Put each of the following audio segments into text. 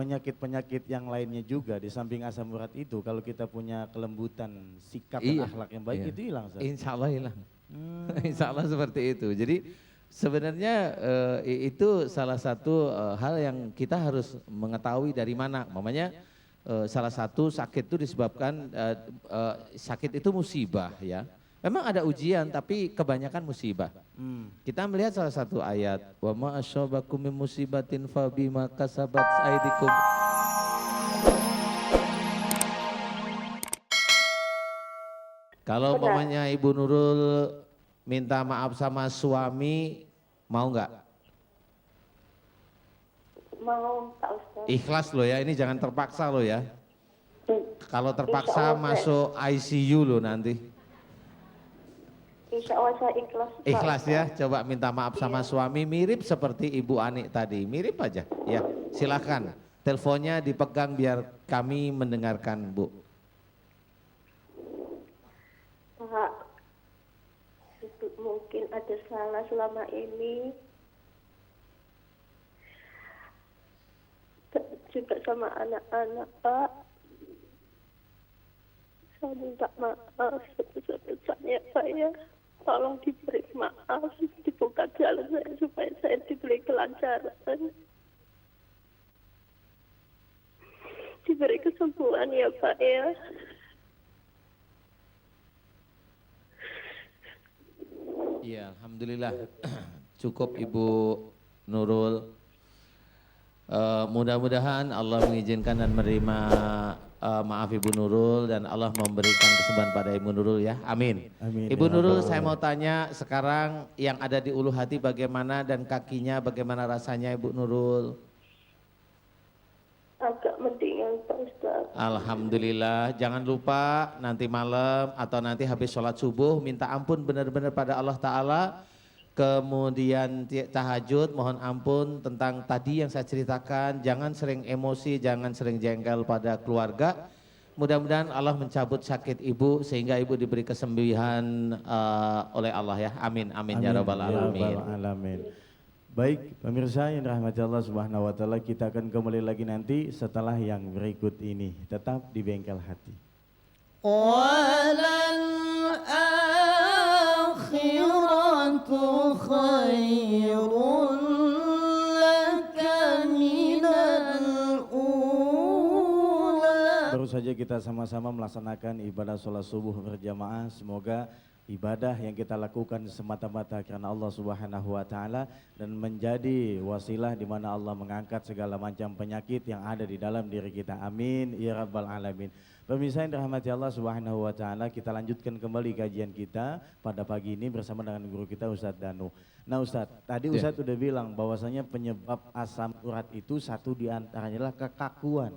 penyakit-penyakit yang lainnya juga di samping asam urat itu kalau kita punya kelembutan sikap dan akhlak yang baik itu hilang, Ustaz. Insya Allah hilang. Insya Allah seperti itu. Jadi sebenarnya itu salah satu hal yang kita harus mengetahui dari mana. Mamanya salah satu sakit itu disebabkan sakit itu musibah ya. Memang ada ujian tapi kebanyakan musibah. Kita melihat salah satu ayat, wa ma asyabakum min musibatin fa bima kasabat aydikum. Kalau umpamanya Ibu Nurul minta maaf sama suami, mau nggak? Mau, Pak Ustaz. Ikhlas loh ya, ini jangan terpaksa loh ya. Kalau terpaksa masuk ICU loh nanti. Insya Allah saya ikhlas. Pak Ikhlas Ustaz. ya, coba minta maaf sama suami, mirip seperti Ibu Ani tadi, mirip aja. Ya, silakan. Teleponnya dipegang biar kami mendengarkan, Bu. Pak, itu mungkin ada salah selama ini. Juga sama anak-anak, Pak. Saya minta maaf sebesar-besarnya, Pak ya. Tolong diberi maaf, dibuka jalan saya supaya saya diberi kelancaran. Diberi kesembuhan ya, Pak ya. Iya, alhamdulillah cukup Ibu Nurul. Mudah-mudahan Allah mengizinkan dan menerima maaf Ibu Nurul dan Allah memberikan kesembuhan pada Ibu Nurul ya. Amin. Amin. Ibu Ya Nurul, Rabbal saya mau Alamin. tanya sekarang yang ada di ulu hati bagaimana dan kakinya bagaimana rasanya Ibu Nurul? Agak mendingan, Pak Ustaz. Alhamdulillah, jangan lupa nanti malam atau nanti habis sholat subuh minta ampun benar-benar pada Allah Ta'ala. Kemudian tahajud, mohon ampun tentang tadi yang saya ceritakan. Jangan sering emosi, jangan sering jengkel pada keluarga. Mudah-mudahan Allah mencabut sakit ibu sehingga ibu diberi kesembuhan oleh Allah ya. Amin, amin, ya Rabbal Alamin. Alamin. Baik, pemirsa yang dirahmati Allah Subhanahu wa taala, kita akan kembali lagi nanti setelah yang berikut ini. Tetap di Bengkel Hati. وللآخرة خير لك من الأولى. Baru saja kita sama-sama melaksanakan ibadah sholat subuh berjamaah. Semoga ibadah yang kita lakukan semata-mata karena Allah Subhanahu wa taala dan menjadi wasilah di mana Allah mengangkat segala macam penyakit yang ada di dalam diri kita. Amin ya rabbal alamin. Pemirsa yang dirahmati Allah Subhanahu wa taala, kita lanjutkan kembali kajian kita pada pagi ini bersama dengan guru kita Ustadz Danu. Nah Ustadz, tadi Ustadz udah bilang bahwasanya penyebab asam urat itu satu diantaranya adalah kekakuan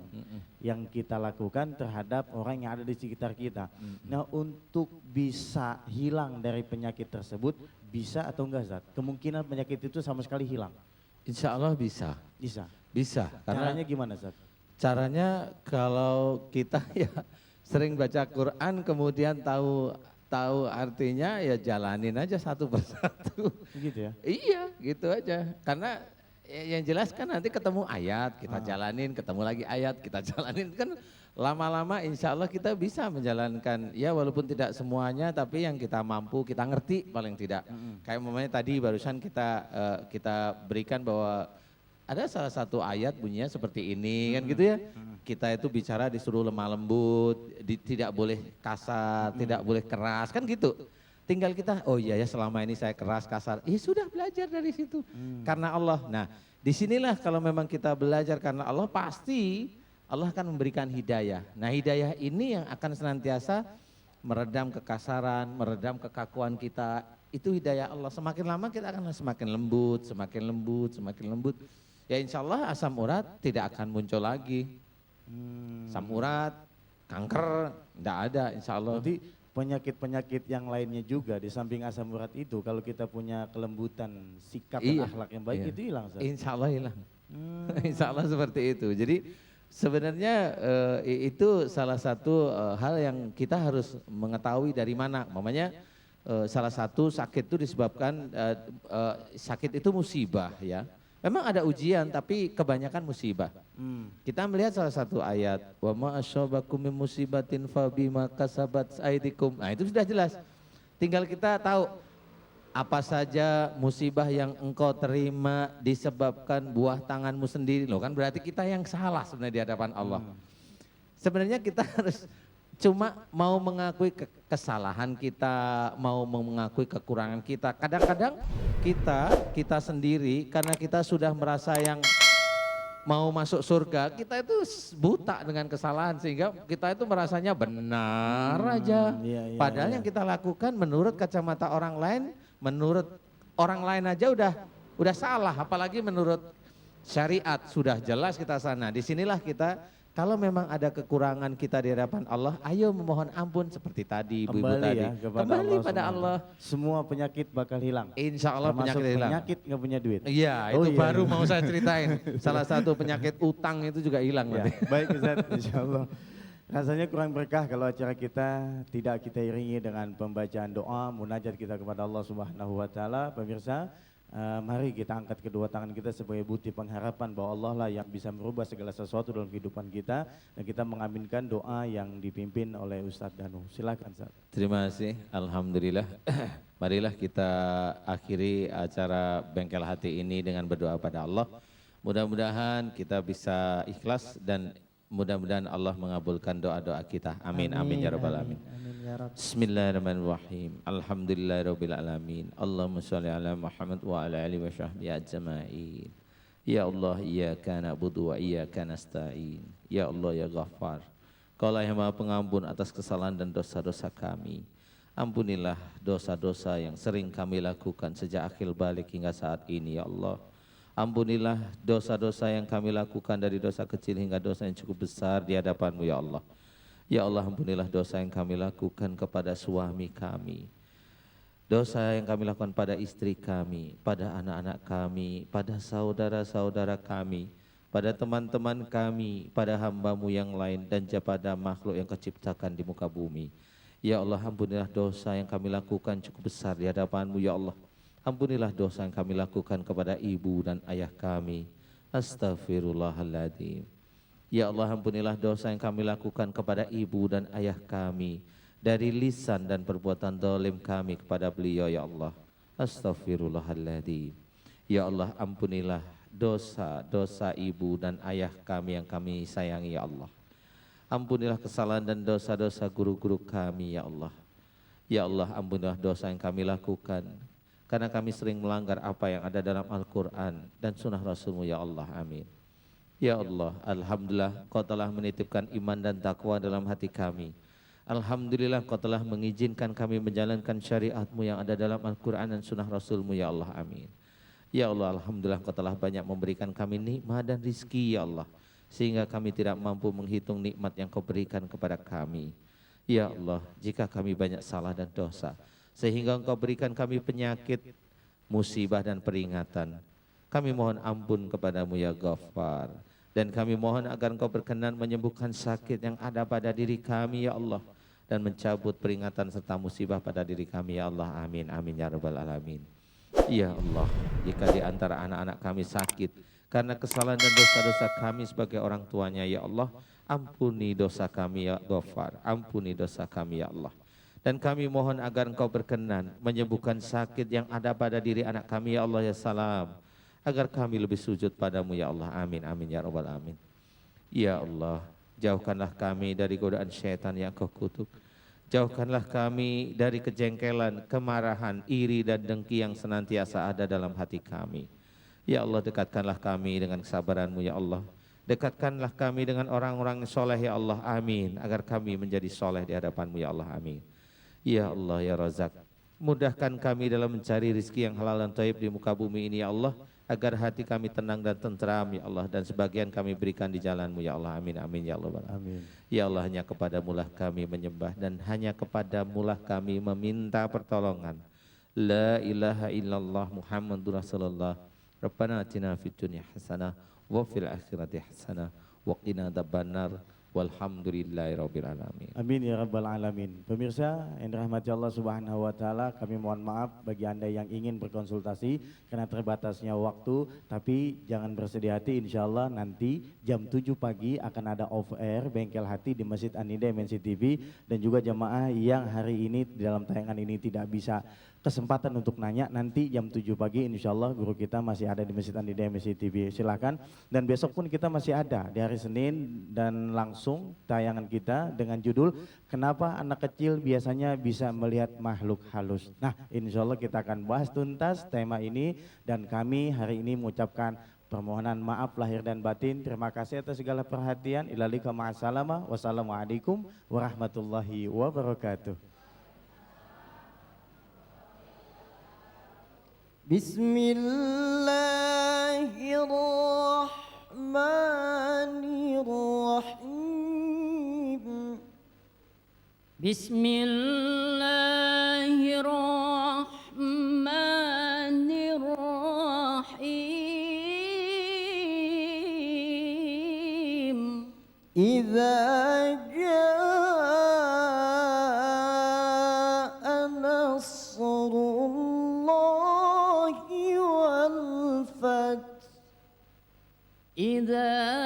yang kita lakukan terhadap orang yang ada di sekitar kita. Nah untuk bisa hilang dari penyakit tersebut, bisa atau enggak Ustadz? Kemungkinan penyakit itu sama sekali hilang? Insya Allah bisa. Bisa. Bisa. Caranya gimana Ustadz? Caranya kalau kita ya sering baca Quran kemudian tahu artinya ya jalanin aja satu persatu. Gitu ya? Iya gitu aja. Karena yang jelas kan nanti ketemu ayat kita jalanin, ketemu lagi ayat kita jalanin kan lama-lama insya Allah kita bisa menjalankan ya walaupun tidak semuanya tapi yang kita mampu kita ngerti paling tidak. Kayak umpamanya tadi barusan kita berikan bahwa ada salah satu ayat bunyinya seperti ini kan gitu ya. Kita itu bicara disuruh lemah lembut, tidak boleh kasar, tidak boleh keras kan gitu. Tinggal kita, oh iya ya selama ini saya keras kasar, sudah belajar dari situ karena Allah. Nah disinilah kalau memang kita belajar karena Allah pasti Allah akan memberikan hidayah. Nah hidayah ini yang akan senantiasa meredam kekasaran, meredam kekakuan kita. Itu hidayah Allah, semakin lama kita akan semakin lembut, semakin lembut, semakin lembut. Ya insya Allah asam urat tidak akan muncul lagi. Asam urat, kanker, tidak ada insya Allah. Berarti penyakit-penyakit yang lainnya juga di samping asam urat itu kalau kita punya kelembutan sikap dan akhlak yang baik itu hilang Ustaz? Insya Allah hilang. Insya Allah seperti itu. Jadi sebenarnya itu salah satu hal yang kita harus mengetahui dari mana. Mamanya salah satu sakit itu disebabkan sakit itu musibah ya. Memang ada ujian tapi kebanyakan musibah. Hmm. Kita melihat salah satu ayat, wa ma asyabakum min musibatin fa bima kasabat aydikum. Nah, itu sudah jelas. Tinggal kita tahu apa saja musibah yang engkau terima disebabkan buah tanganmu sendiri. Loh kan berarti kita yang salah sebenarnya di hadapan Allah. Sebenarnya kita harus cuma mau mengakui kesalahan kita, mau mengakui kekurangan kita. Kadang-kadang kita sendiri karena kita sudah merasa yang mau masuk surga, kita itu buta dengan kesalahan sehingga kita itu merasanya benar aja. Iya, Padahal yang kita lakukan menurut kacamata orang lain, menurut orang lain aja udah salah, apalagi menurut syariat sudah jelas kita sana. Disinilah kita kalau memang ada kekurangan kita di hadapan Allah, ayo memohon ampun seperti tadi ibu-ibu Kembali tadi. ya kepada Kembali Allah pada SWT. Allah. Semua penyakit bakal hilang. Insya Allah Termasuk penyakit hilang. penyakit nggak punya duit. Iya, Oh, itu iya, baru iya. mau saya ceritain. Salah satu penyakit utang itu juga hilang Ya, nanti. baik Ustaz, insya Allah. Rasanya kurang berkah kalau acara kita tidak kita iringi dengan pembacaan doa, munajat kita kepada Allah Subhanahu wa taala. Pemirsa, mari kita angkat kedua tangan kita sebagai bukti pengharapan bahwa Allah lah yang bisa merubah segala sesuatu dalam kehidupan kita, dan kita mengaminkan doa yang dipimpin oleh Ustadz Danu. Silakan Ustaz. Terima kasih, alhamdulillah. Marilah kita akhiri acara Bengkel Hati ini dengan berdoa pada Allah. Mudah-mudahan kita bisa ikhlas dan mudah-mudahan Allah mengabulkan doa-doa kita. Amin, amin ya rabbal alamin. Bismillahirrahmanirrahim. Alhamdulillahirabbil alamin. Allahumma shalli ala Muhammad wa ala alihi wa sahbihi ajma'in. Ya Allah, iyyaka na'budu wa iyyaka nasta'in. Ya Allah ya Ghaffar. Kaulah yang Maha Pengampun atas kesalahan dan dosa-dosa kami. Ampunilah dosa-dosa yang sering kami lakukan sejak akhir balik hingga saat ini ya Allah. Ampunilah dosa-dosa yang kami lakukan dari dosa kecil hingga dosa yang cukup besar di hadapan-Mu ya Allah. Ya Allah, ampunilah dosa yang kami lakukan kepada suami kami. Dosa yang kami lakukan pada istri kami, pada anak-anak kami, pada saudara-saudara kami, pada teman-teman kami, pada hamba-Mu yang lain dan pada makhluk yang Kau ciptakan di muka bumi. Ya Allah, ampunilah dosa yang kami lakukan cukup besar di hadapan-Mu ya Allah. Ampunilah dosa yang kami lakukan kepada ibu dan ayah kami. Astaghfirullahaladzim. Ya Allah, ampunilah dosa yang kami lakukan kepada ibu dan ayah kami dari lisan dan perbuatan zalim kami kepada beliau ya Allah. Astaghfirullahaladzim. Ya Allah, ampunilah dosa-dosa ibu dan ayah kami yang kami sayangi ya Allah. Ampunilah kesalahan dan dosa-dosa guru-guru kami ya Allah. Ya Allah, ampunilah dosa yang kami lakukan karena kami sering melanggar apa yang ada dalam Al-Quran dan sunnah Rasul-Mu ya Allah. Amin. Ya Allah, alhamdulillah Kau telah menitipkan iman dan takwa dalam hati kami. Alhamdulillah Kau telah mengizinkan kami menjalankan syariat-Mu yang ada dalam Al-Quran dan sunnah Rasul-Mu ya Allah. Amin. Ya Allah, alhamdulillah Kau telah banyak memberikan kami nikmat dan rizki ya Allah, sehingga kami tidak mampu menghitung nikmat yang Kau berikan kepada kami. Ya Allah, jika kami banyak salah dan dosa sehingga Engkau berikan kami penyakit, musibah dan peringatan, kami mohon ampun kepadamu ya Ghaffar. Dan kami mohon agar Engkau berkenan menyembuhkan sakit yang ada pada diri kami ya Allah, dan mencabut peringatan serta musibah pada diri kami ya Allah. Amin, amin ya rabbal alamin. Ya Allah, jika di antara anak-anak kami sakit karena kesalahan dan dosa-dosa kami sebagai orang tuanya ya Allah, ampuni dosa kami ya Ghaffar, ampuni dosa kami ya Allah. Dan kami mohon agar Engkau berkenan menyembuhkan sakit yang ada pada diri anak kami ya Allah ya Salam, agar kami lebih sujud padamu ya Allah. Amin, amin ya rabbal alamin. Ya Allah, jauhkanlah kami dari godaan syaitan yang Kau kutuk. Jauhkanlah kami dari kejengkelan, kemarahan, iri dan dengki yang senantiasa ada dalam hati kami. Ya Allah, dekatkanlah kami dengan kesabaran-Mu ya Allah. Dekatkanlah kami dengan orang-orang soleh ya Allah. Amin, agar kami menjadi soleh di hadapan-Mu ya Allah. Amin. Ya Allah ya Razak, mudahkan kami dalam mencari rezeki yang halal dan thayyib di muka bumi ini ya Allah, agar hati kami tenang dan tentram ya Allah, dan sebagian kami berikan di jalan-Mu ya Allah. Amin, amin ya Allah. Amin. Ya Allah, hanya kepadamu-lah kami menyembah dan hanya kepadamu-lah kami meminta pertolongan. La ilaha illallah Muhammadur Rasulullah. Rabbana atina fid dunya hasanah wa fil akhirati hasanah wa qina adzabannar. Walhamdulillahirabbil alamin. Amin ya rabbal alamin. Pemirsa yang dirahmati Allah Subhanahu wa taala, kami mohon maaf bagi Anda yang ingin berkonsultasi karena terbatasnya waktu, tapi jangan bersedih hati, insyaallah nanti jam 7 pagi akan ada off air Bengkel Hati di Masjid An-Nida MNC TV, dan juga jamaah yang hari ini di dalam tayangan ini tidak bisa kesempatan untuk nanya, nanti jam 7 pagi insyaallah guru kita masih ada di Masjid An-Nida MNC TV. Silakan, dan besok pun kita masih ada di hari Senin dan langsung tayangan kita dengan judul Kenapa Anak Kecil Biasanya Bisa Melihat Makhluk Halus. Nah, insyaallah kita akan bahas tuntas tema ini, dan kami hari ini mengucapkan permohonan maaf lahir dan batin. Terima kasih atas segala perhatian. Ilalika ma'asalama. Wassalamualaikum warahmatullahi wabarakatuh. Bismillahirrahmanirrahim. Bismillahirrahmanirrahim. Idza jaa nasrullahi wal fath. Idza